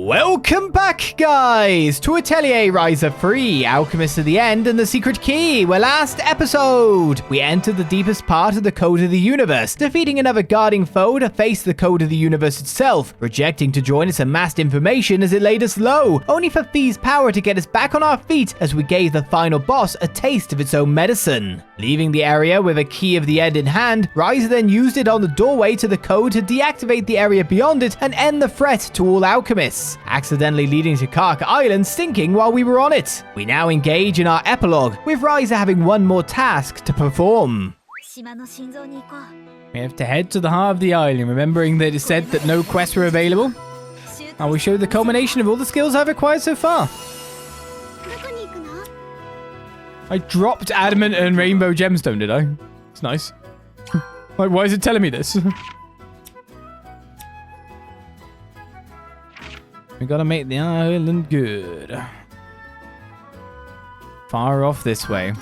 Welcome back, guys, to Atelier Ryza 3, Alchemist at the End and the Secret Key, where last episode, we entered the deepest part of the Code of the Universe, defeating another guarding foe to face the Code of the Universe itself, rejecting to join its amassed information as it laid us low, only for Fee's power to get us back on our feet as we gave the final boss a taste of its own medicine. Leaving the area with a Key of the End in hand, Ryza then used it on the doorway to the Code to deactivate the area beyond it and end the threat to all alchemists, accidentally leading to Kurken Island sinking while we were on it. We now engage in our epilogue, with Ryza having one more task to perform. We have to head to the heart of the island, remembering that it said that no quests were available. I will show the culmination of all the skills I've acquired so far. I dropped adamant and rainbow gemstone, did I? It's nice. Like, why is it telling me this? We gotta make the island good. Far off this way.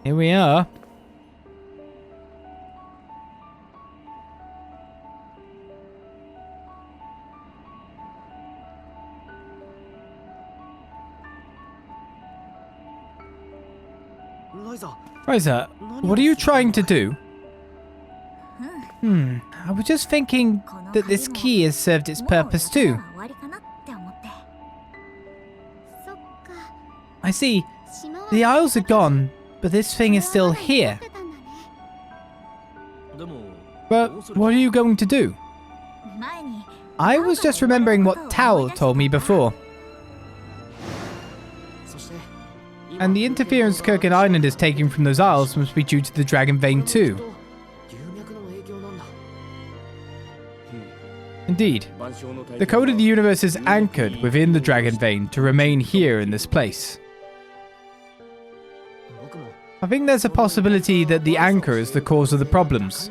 Here we are. Ryza, what are you trying to do? I was just thinking that this key has served its purpose too. I see. The Isles are gone, but this thing is still here. But what are you going to do? I was just remembering what Tao told me before. And the interference Kurken Island is taking from those isles must be due to the Dragon Vein too. Indeed. The Code of the Universe is anchored within the Dragon Vein to remain here in this place. I think there's a possibility that the anchor is the cause of the problems.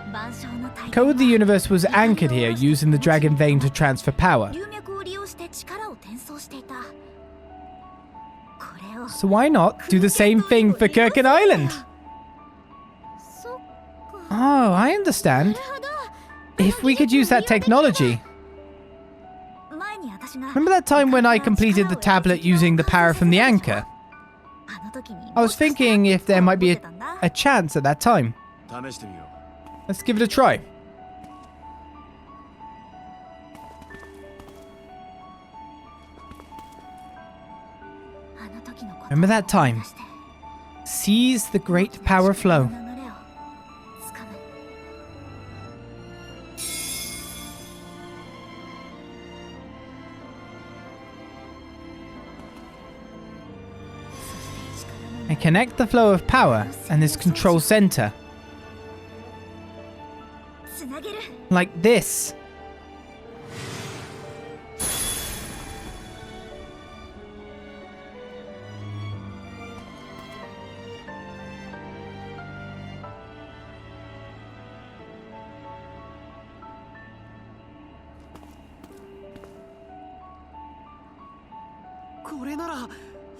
The Code of the Universe was anchored here using the Dragon Vein to transfer power. So why not do the same thing for Kurken Island? Oh, I understand. If we could use that technology. Remember that time when I completed the tablet using the power from the anchor? I was thinking if there might be a chance at that time. Let's give it a try. Remember that time? Seize the great power flow. And connect the flow of power and this control center. Like this.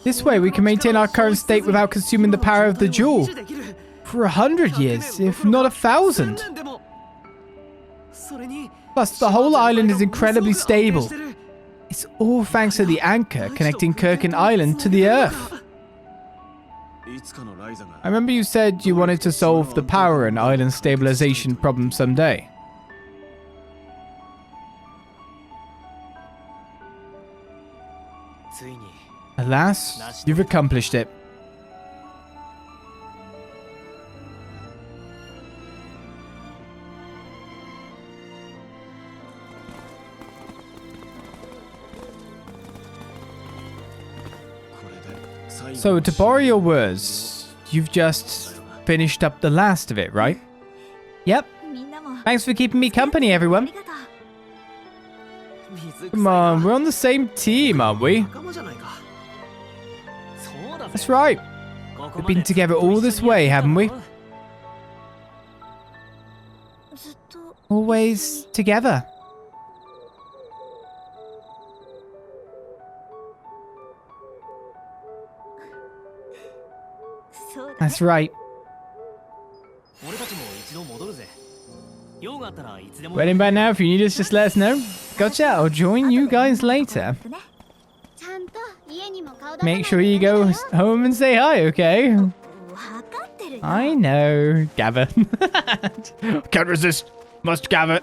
This way we can maintain our current state without consuming the power of the jewel. For 100 years, if not 1,000. Plus, the whole island is incredibly stable. It's all thanks to the anchor connecting Kurken Island to the Earth. I remember you said you wanted to solve the power and island stabilization problem someday. Alas, you've accomplished it. So, to borrow your words, you've just finished up the last of it, right? Yep. Thanks for keeping me company, everyone. Come on, we're on the same team, aren't we? That's right. We've been together all this way, haven't we? Always together. That's right. Ready by now. If you need us, just let us know. Gotcha. I'll join you guys later. Make sure you go home and say hi, okay? I know. Gather. Can't resist. Must gather.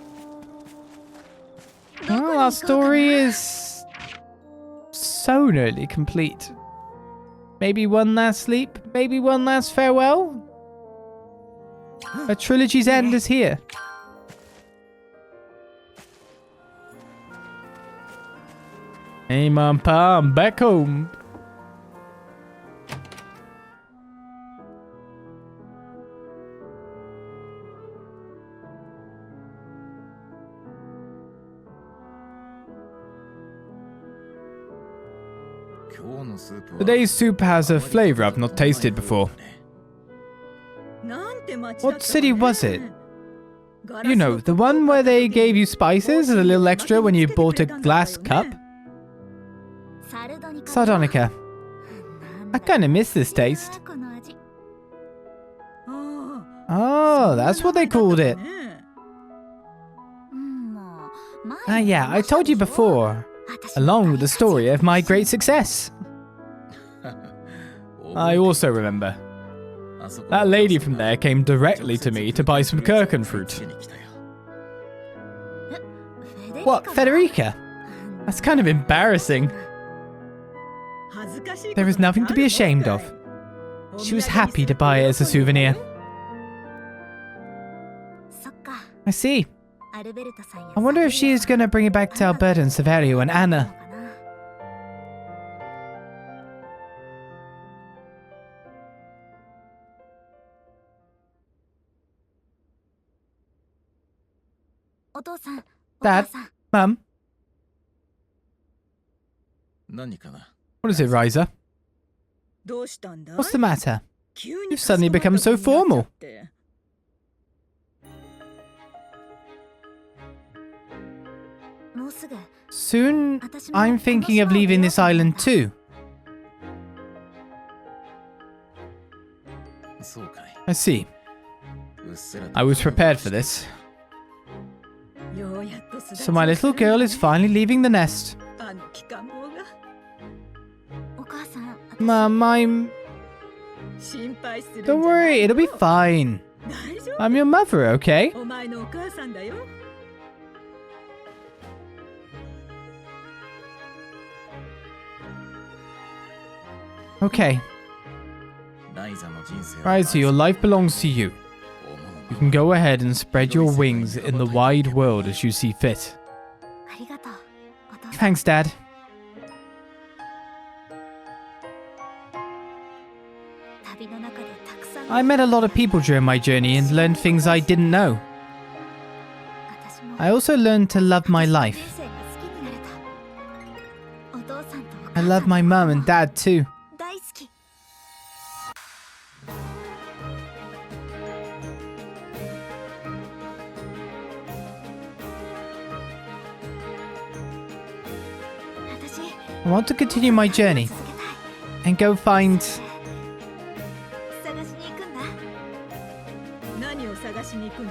Well, our story is so nearly complete. Maybe one last sleep. Maybe one last farewell. A trilogy's end is here. Hey, Mom, Pa, I'm back home. Today's soup has a flavor I've not tasted before. What city was it? You know, the one where they gave you spices as a little extra when you bought a glass cup? Sardonica. I kinda miss this taste. Oh, that's what they called it. Yeah, I told you before. Along with the story of my great success. I also remember. That lady from there came directly to me to buy some Kurken fruit. What, Federica? That's kind of embarrassing. There is nothing to be ashamed of. She was happy to buy it as a souvenir. I see. I wonder if she is going to bring it back to Alberta and Severio and Anna. Dad? Mum? What is it, Ryza? What's the matter? You've suddenly become so formal. Soon, I'm thinking of leaving this island too. I see. I was prepared for this. So my little girl is finally leaving the nest. Mom, Don't worry, it'll be fine. I'm your mother, okay? Okay. Ryza, your life belongs to you. You can go ahead and spread your wings in the wide world as you see fit. Thanks, Dad. I met a lot of people during my journey and learned things I didn't know. I also learned to love my life. I love my mum and dad too. I want to continue my journey and go find...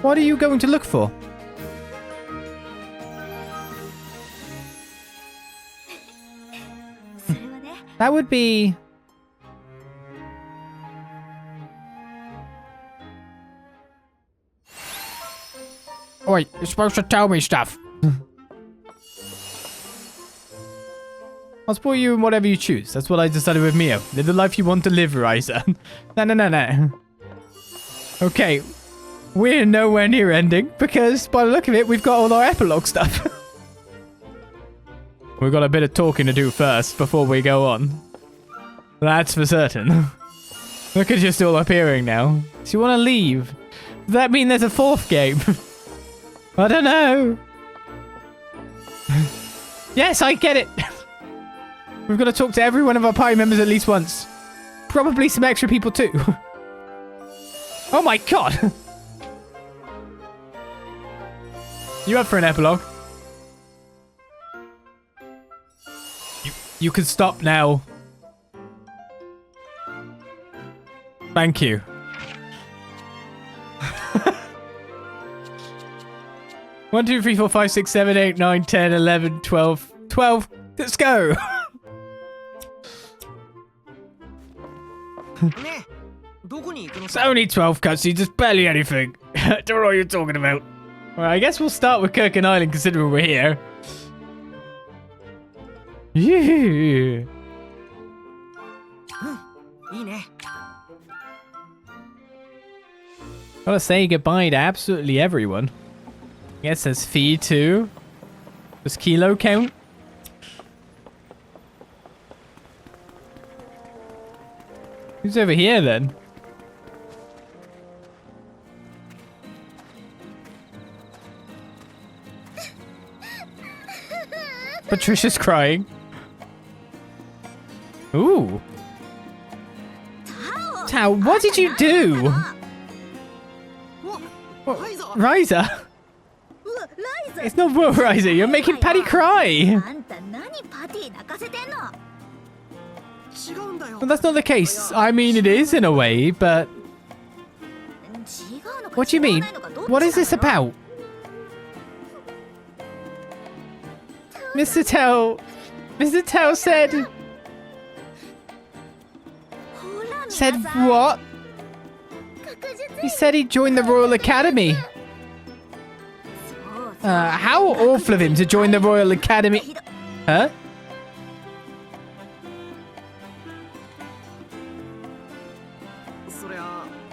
What are you going to look for? That would be... Wait, you're supposed to tell me stuff. I'll spoil you in whatever you choose. That's what I decided with Mio. Live the life you want to live, Ryza. No. Okay. We're nowhere near ending, because by the look of it, we've got all our epilogue stuff. We've got a bit of talking to do first, before we go on. That's for certain. Look at you still appearing now. Do you want to leave? Does that mean there's a fourth game? I don't know. Yes, I get it. We've got to talk to every one of our party members at least once. Probably some extra people too. Oh my god. You up for an epilogue? You can stop now. Thank you. 1, 2, 3, 4, 5, 6, 7, 8, 9, 10, 11, 12, 12. Let's go. It's only 12 cutscenes, just barely anything. Don't know what you're talking about. Well, I guess we'll start with Kurken Island considering we're here. Yeah. Gotta say goodbye to absolutely everyone. Yes, there's Fee too. Does Kilo count? Who's over here then? Patricia's crying. Ooh. Tao, what did you do? Ryza? It's not real, Ryza. You're making Patty cry. Well, that's not the case. I mean, it is in a way, but... What do you mean? What is this about? Mr. Tao said... Said what? He said he'd join the Royal Academy. How awful of him to join the Royal Academy. Huh?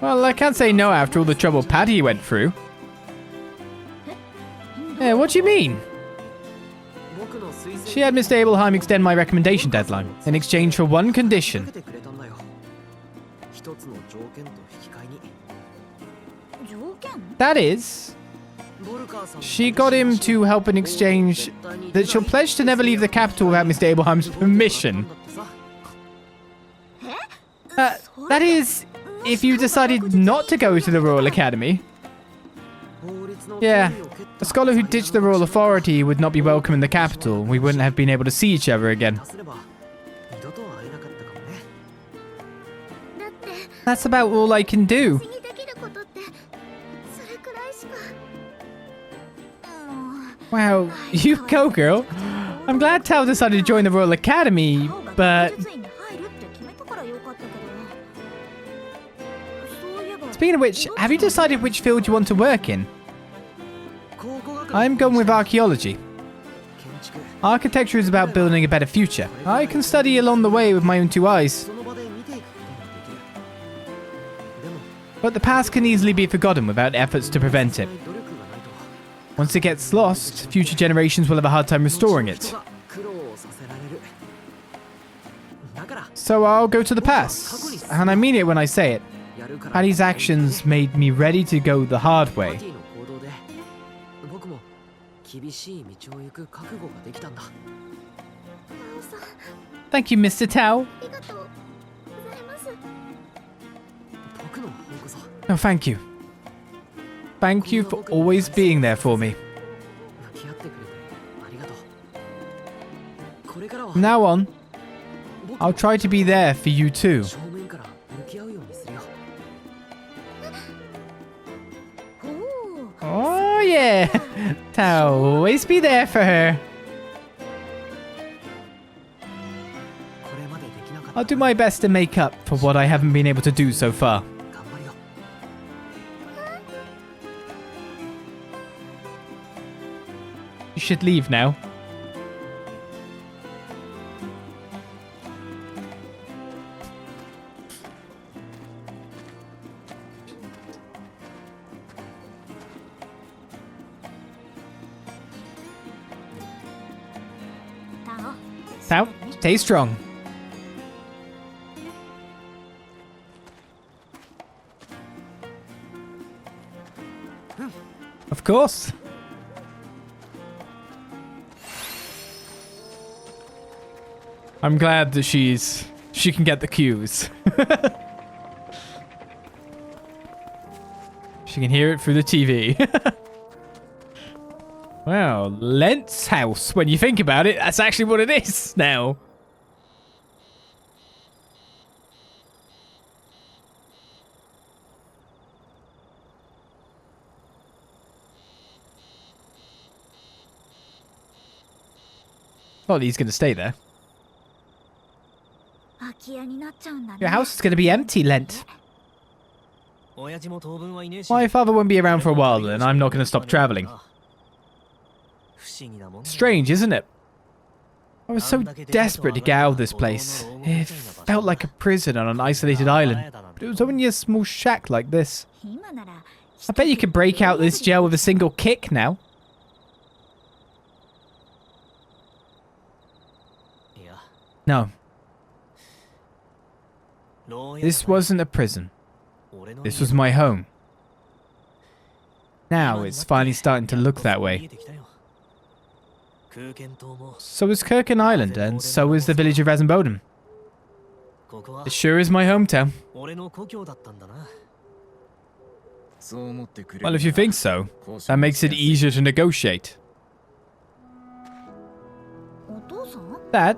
Well, I can't say no after all the trouble Patty went through. What do you mean? She had Mr. Abelheim extend my recommendation deadline in exchange for one condition. That is, she got him to help in exchange that she'll pledge to never leave the capital without Mr. Abelheim's permission. That is, if you decided not to go to the Royal Academy. Yeah, a scholar who ditched the royal authority would not be welcome in the capital. We wouldn't have been able to see each other again. That's about all I can do. Wow, you go, girl. I'm glad Tao decided to join the Royal Academy, but... Speaking of which, have you decided which field you want to work in? I'm going with archaeology. Architecture is about building a better future. I can study along the way with my own two eyes. But the past can easily be forgotten without efforts to prevent it. Once it gets lost, future generations will have a hard time restoring it. So I'll go to the past. And I mean it when I say it. Patty's actions made me ready to go the hard way. Thank you, Mr. Tao. No, thank you. Thank you for always being there for me. From now on, I'll try to be there for you too. Oh yeah, Tao, always be there for her. I'll do my best to make up for what I haven't been able to do so far. You should leave now. Tao, stay strong. Of course. I'm glad that she can get the cues. She can hear it through the TV. Wow, Lent's house. When you think about it, that's actually what it is now. Not that he's going to stay there. Your house is going to be empty, Lent. My father won't be around for a while, and I'm not going to stop traveling. Strange, isn't it? I was so desperate to get out of this place. It felt like a prison on an isolated island, but it was only a small shack like this. I bet you could break out this jail with a single kick now. No. This wasn't a prison. This was my home. Now it's finally starting to look that way. So is Kurken Island, and so is the village of Rasenboden. It sure is my hometown. Well, if you think so, that makes it easier to negotiate. Dad?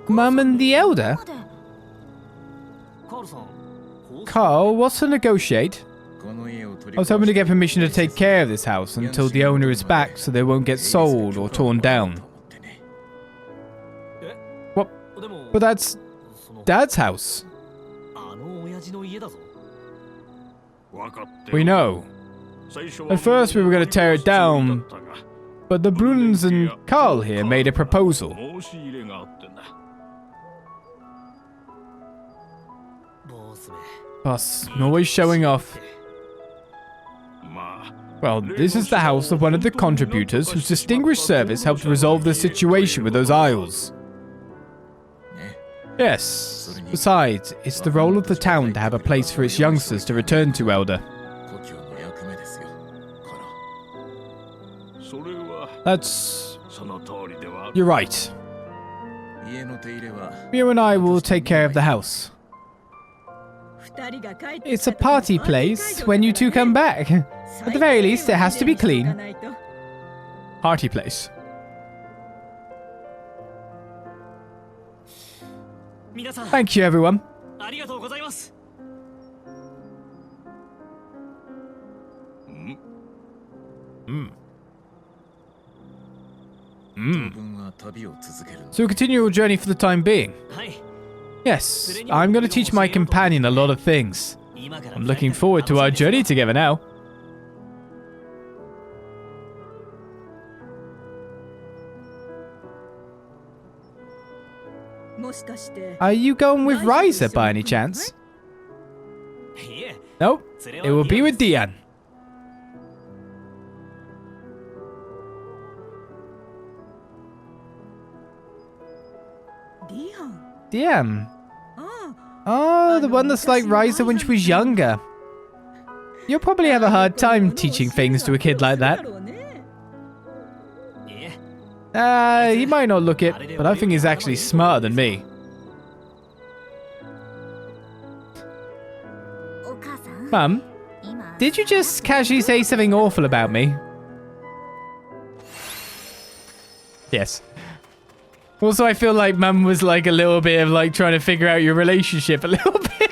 Mum and the elder? Carl, what's to negotiate? I was hoping to get permission to take care of this house until the owner is back so they won't get sold or torn down. What? But that's Dad's house. We know. At first we were going to tear it down, but the Bruns and Carl here made a proposal. Boss, always showing off. Well, this is the house of one of the contributors whose distinguished service helped resolve the situation with those isles. Yes. Besides, it's the role of the town to have a place for its youngsters to return to, Elder. You're right. You and I will take care of the house. It's a party place when you two come back. At the very least, it has to be clean. Party place. Thank you, everyone. So we'll continue our journey for the time being. Yes, I'm going to teach my companion a lot of things. I'm looking forward to our journey together now. Are you going with Ryza by any chance? Nope, it will be with Dian. Dian? Oh, the one that's like Ryza when she was younger. You'll probably have a hard time teaching things to a kid like that. He might not look it, but I think he's actually smarter than me. Mum, did you just casually say something awful about me? Yes. Also, I feel like Mum was like a little bit of like trying to figure out your relationship a little bit.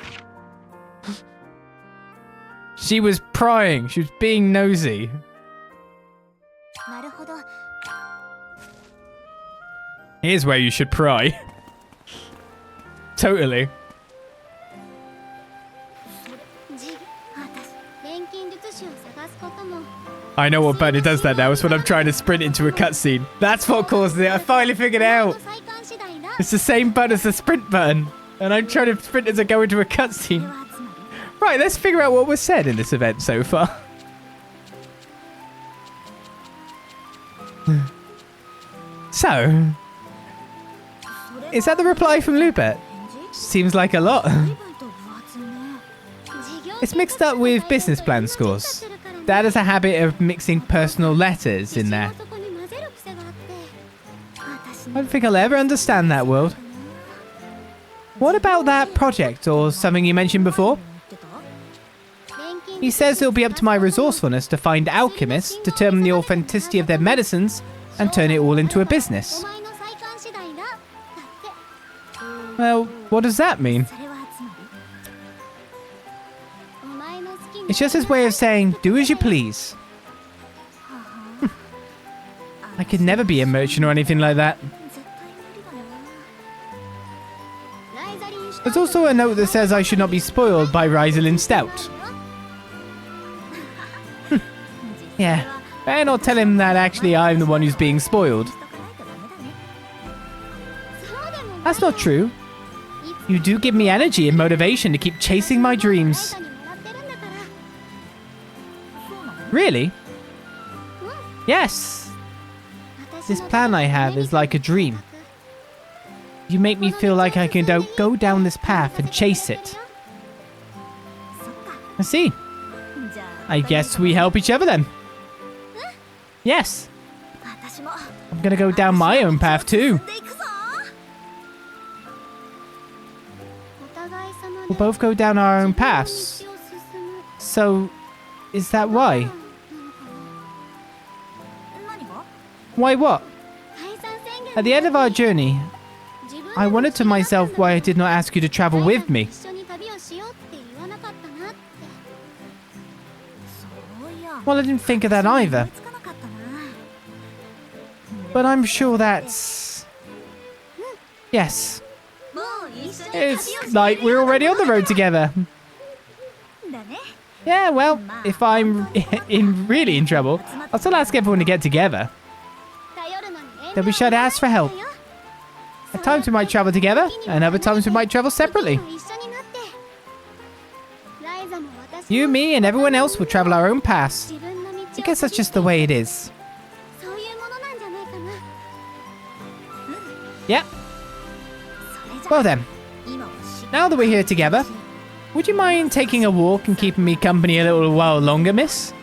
She was prying. She was being nosy. Here's where you should pry. Totally. I know what button it does that now. It's when I'm trying to sprint into a cutscene. That's what caused it. I finally figured it out. It's the same button as the sprint button. And I'm trying to sprint as I go into a cutscene. Right, let's figure out what was said in this event so far. So, is that the reply from Lubert? Seems like a lot. It's mixed up with business plan scores. Dad has a habit of mixing personal letters in there. I don't think I'll ever understand that world. What about that project or something you mentioned before? He says it'll be up to my resourcefulness to find alchemists, determine the authenticity of their medicines, and turn it all into a business. Well, what does that mean? It's just his way of saying, do as you please. I could never be a merchant or anything like that. There's also a note that says I should not be spoiled by Ryza Stout. Yeah, better not tell him that actually I'm the one who's being spoiled. That's not true. You do give me energy and motivation to keep chasing my dreams. Really? Yes. This plan I have is like a dream. You make me feel like I can go down this path and chase it. I see. I guess we help each other then. Yes. I'm gonna go down my own path too. We'll both go down our own paths. So, is that why? Why what? At the end of our journey, I wondered to myself why I did not ask you to travel with me. Well, I didn't think of that either. But I'm sure that's... Yes. It's like we're already on the road together. Yeah, well, if I'm really in trouble, I'll still ask everyone to get together. Then we should ask for help. At times we might travel together, and other times we might travel separately. You, me, and everyone else will travel our own paths. I guess that's just the way it is. Yeah. Well then, now that we're here together, would you mind taking a walk and keeping me company a little while longer, miss?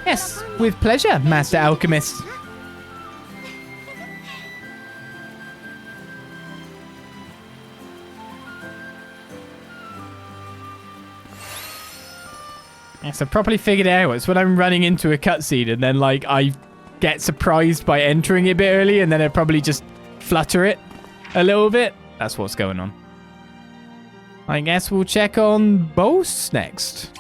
Yes, with pleasure, Master Alchemist. Yes, I properly figured it out. It's when I'm running into a cutscene and then, like, I get surprised by entering it a bit early and then I probably just flutter it a little bit. That's what's going on. I guess we'll check on boss next.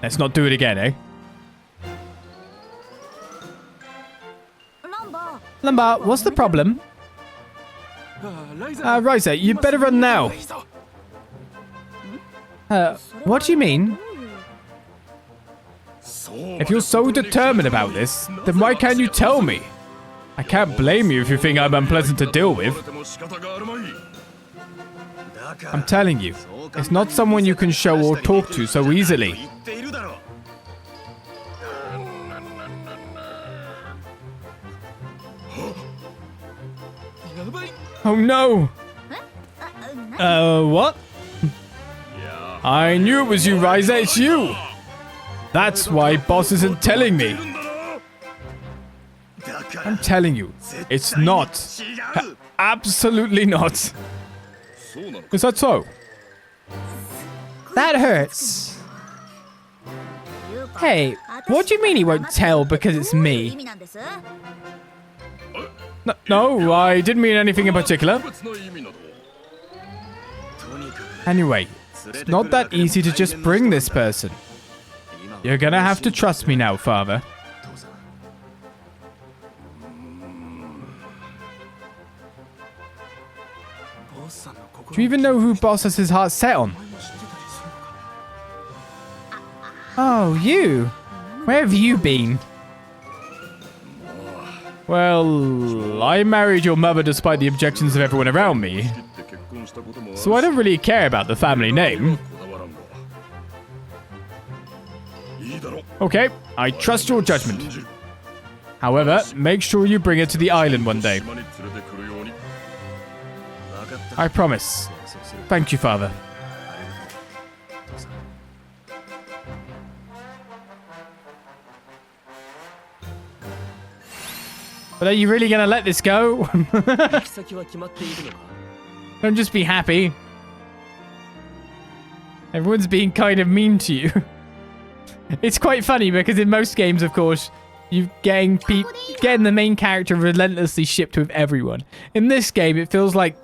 Let's not do it again, eh? Lombard, what's the problem? Ryza, you better run now. What do you mean? If you're so determined about this, then why can't you tell me? I can't blame you if you think I'm unpleasant to deal with. I'm telling you, it's not someone you can show or talk to so easily. Oh no! What? I knew it was you, Ryza, it's you! That's why boss isn't telling me. I'm telling you, it's not. Absolutely not. Is that so? That hurts. Hey, what do you mean he won't tell because it's me? No, I didn't mean anything in particular. Anyway, it's not that easy to just bring this person. You're gonna have to trust me now, Father. Do you even know who Boss has his heart set on? Oh, you? Where have you been? Well, I married your mother despite the objections of everyone around me. So I don't really care about the family name. Okay, I trust your judgment. However, make sure you bring it to the island one day. I promise. Thank you, Father. But are you really going to let this go? Don't just be happy. Everyone's being kind of mean to you. It's quite funny because in most games, of course, you're getting the main character relentlessly shipped with everyone. In this game, it feels like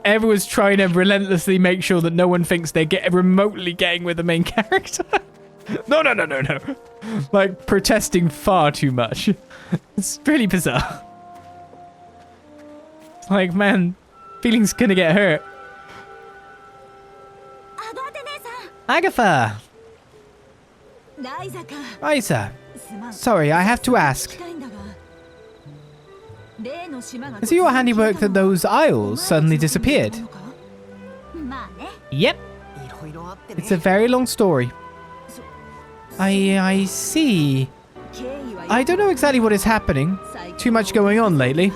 everyone's trying to relentlessly make sure that no one thinks they're remotely getting with the main character. No, no, no, no, no. Like, protesting far too much. It's really bizarre. It's like, man, feelings gonna get hurt. Agatha! Ryza. Sorry, I have to ask. Is it your handiwork that those isles suddenly disappeared? Yep. It's a very long story. I see. I don't know exactly what is happening. Too much going on lately.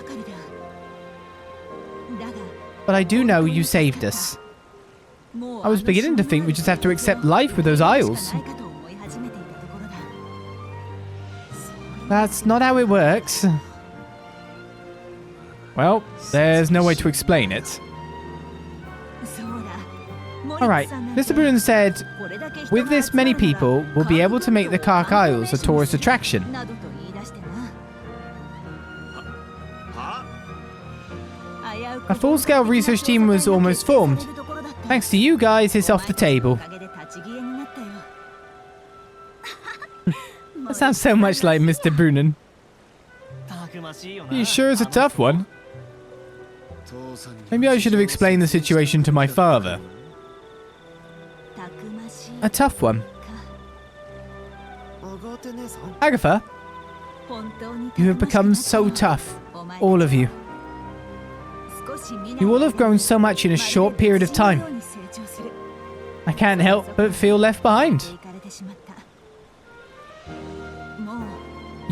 But I do know you saved us. I was beginning to think we just have to accept life with those isles. That's not how it works. Well, there's no way to explain it. Alright, Mr. Bruin said, with this many people, we'll be able to make the Kurken Isles a tourist attraction. A full-scale research team was almost formed. Thanks to you guys, it's off the table. That sounds so much like Mr. Brunin. He sure is a tough one. Maybe I should have explained the situation to my father. A tough one. Agatha, you have become so tough, all of you. You all have grown so much in a short period of time. I can't help but feel left behind.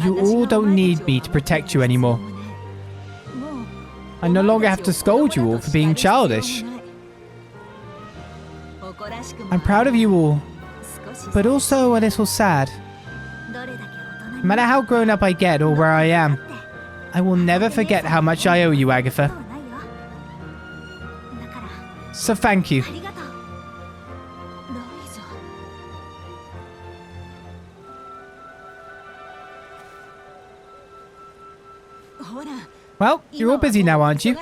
You all don't need me to protect you anymore. I no longer have to scold you all for being childish. I'm proud of you all, but also a little sad. No matter how grown up I get or where I am, I will never forget how much I owe you, Agatha. So thank you. Well, you're all busy now, aren't you?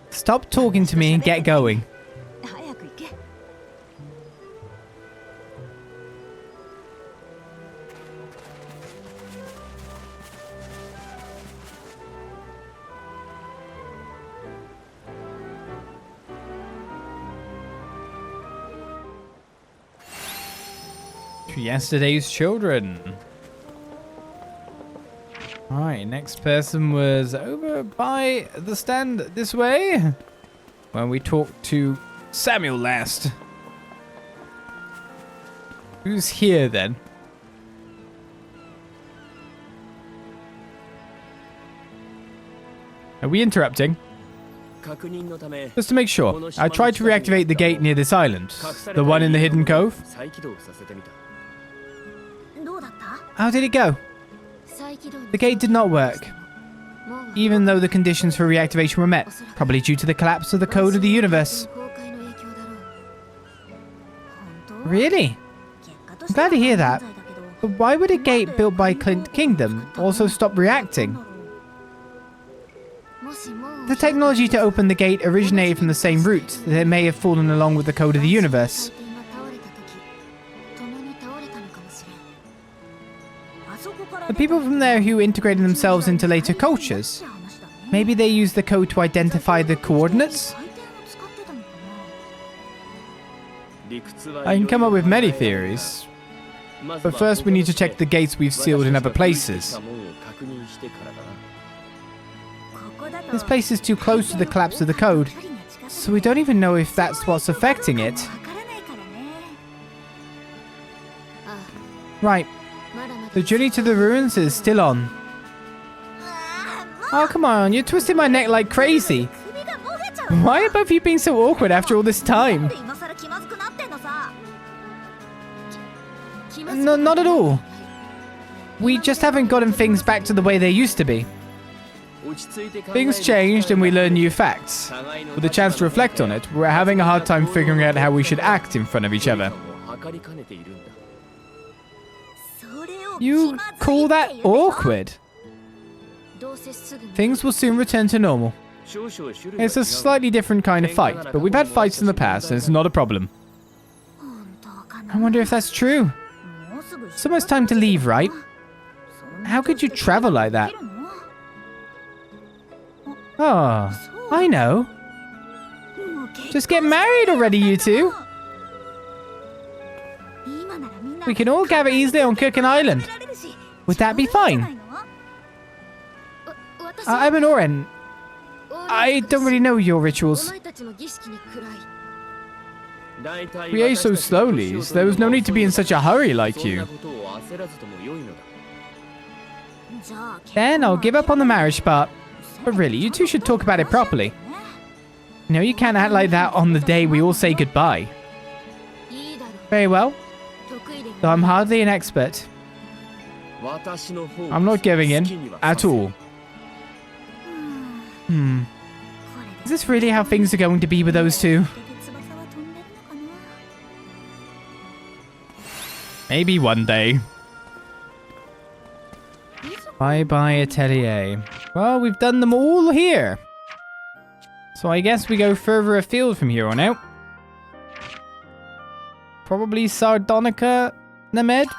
Stop talking to me and get going. Yesterday's children. Alright, next person was over by the stand this way, when we talked to Samuel last. Who's here then? Are we interrupting? Just to make sure, I tried to reactivate the gate near this island, the one in the hidden cove. How did it go? The gate did not work, even though the conditions for reactivation were met, probably due to the collapse of the code of the universe. Really? I'm glad to hear that. But why would a gate built by Clint Kingdom also stop reacting? The technology to open the gate originated from the same root that it may have fallen along with the code of the universe. The people from there who integrated themselves into later cultures, maybe they used the code to identify the coordinates? I can come up with many theories, but first we need to check the gates we've sealed in other places. This place is too close to the collapse of the code, so we don't even know if that's what's affecting it. Right. The journey to the ruins is still on. Oh, come on, you're twisting my neck like crazy. Why are both of you being so awkward after all this time? No, not at all. We just haven't gotten things back to the way they used to be. Things changed and we learned new facts. With a chance to reflect on it, we're having a hard time figuring out how we should act in front of each other. You call that awkward? Things will soon return to normal. It's a slightly different kind of fight, but we've had fights in the past and it's not a problem. I wonder if that's true. It's almost time to leave, right? How could you travel like that? Oh, I know. Just get married already, you two. We can all gather easily on Kurken Island. Would that be fine? I'm an Oren. I don't really know your rituals. We age so slowly, so there was no need to be in such a hurry like you. Then I'll give up on the marriage part. But really, you two should talk about it properly. No, you can't act like that on the day we all say goodbye. Very well. Though I'm hardly an expert. I'm not giving in at all. Is this really how things are going to be with those two? Maybe one day. Bye-bye, Atelier. Well, we've done them all here. So I guess we go further afield from here on out. Probably Sardonica, Named,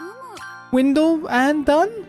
Windle, and done?